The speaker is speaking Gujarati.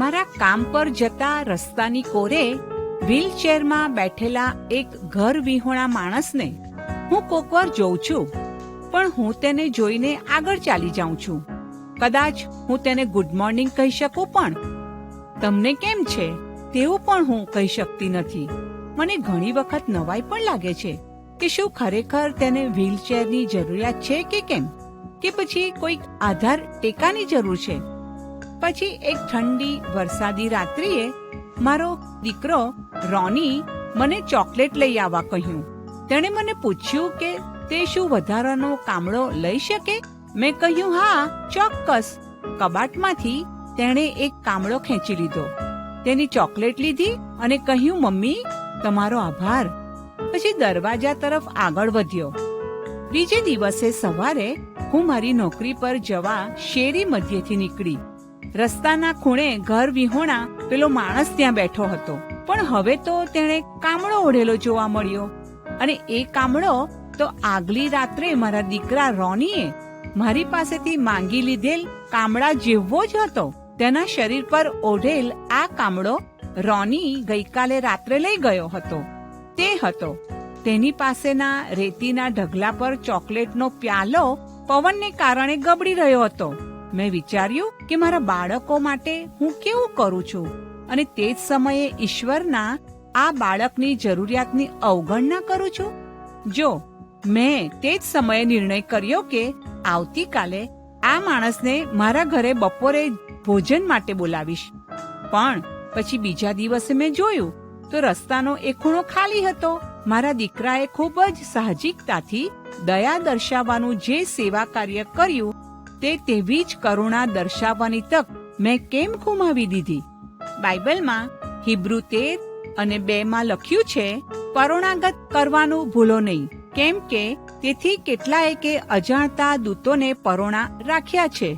મારા કામ પર જતા રસ્તાની કોરે વ્હીલચેરમાં બેઠેલા એક ઘર વિહોણા માણસને હું કોકવાર જોઉં છું, પણ હું તેને જોઈને આગળ ચાલી જાઉં છું. કદાચ હું તેને ગુડ મોર્નિંગ કહી શકું, પણ તમને કેમ છે તેવું પણ હું કહી શકતી નથી. મને ઘણી વખત નવાઈ પણ લાગે છે કે શું ખરેખર તેને વ્હીલચેરની જરૂરિયાત છે કે કેમ, કે પછી કોઈક આધાર ટેકાની જરૂર છે. પછી એક ઠંડી વરસાદી રાત્રિએ મારો દીકરો રોની મને ચોકલેટ લઈ આવવા કહ્યું. તેણે મને પૂછ્યું કે તે શું વધારાનો કામળો લઈ શકે. મેં કહ્યું હા, ચોક્કસ. કબાટમાંથી તેણે એક કામળો ખેંચી લીધો, તેની ચોકલેટ લીધી અને કહ્યું, મમ્મી તમારો આભાર. પછી દરવાજા તરફ આગળ વધ્યો. બીજે દિવસે સવારે હું મારી નોકરી પર જવા શેરી મધ્યથી નીકળી. રસ્તાના ખૂણે ઘર વિહોણા પેલો માણસ ત્યાં બેઠો હતો, પણ હવે તો તેણે કામળો ઓઢેલો જોવા મળ્યો. અને એ કામળો તો આગલી રાત્રે મારા દીકરા રોનીએ મારી પાસેથી માંગી લીધેલ કામળા જેવો જ હતો. તેના શરીર પર ઓઢેલ આ કામળો રોની ગઈકાલે રાત્રે લઈ ગયો હતો. તે હતો તેની પાસેના રેતીના ઢગલા પર ચોકલેટનો પ્યાલો પવનને કારણે ગબડી રહ્યો હતો. મેં વિચાર્યું કે મારા બાળકો માટે હું કેવું કરું છું, અને તે જ સમયે ઈશ્વરના આ બાળકની જરૂરિયાતની અવગણના કરું છું. જો મેં તે જ સમયે નિર્ણય કર્યો કે આવતીકાલે આ માણસને મારા ઘરે બપોરે ભોજન માટે બોલાવીશ. પણ પછી બીજા દિવસે મેં જોયું તો રસ્તાનો એક ખૂણો ખાલી હતો. મારા દીકરાએ ખૂબ જ સાહજિકતાથી દયા દર્શાવવાનું જે સેવા કાર્ય કર્યું, તે તેવી જ કરુણા દર્શાવવાની તક મેં કેમ ગુમાવી દીધી. બાઇબલમાં હિબ્રુ 13 અને 2 લખ્યું છે, પરોણાગત કરવાનું ભૂલો નહીં, કેમ કે તેથી કેટલાય કે અજાણતા દૂતોને પરોણા રાખ્યા છે.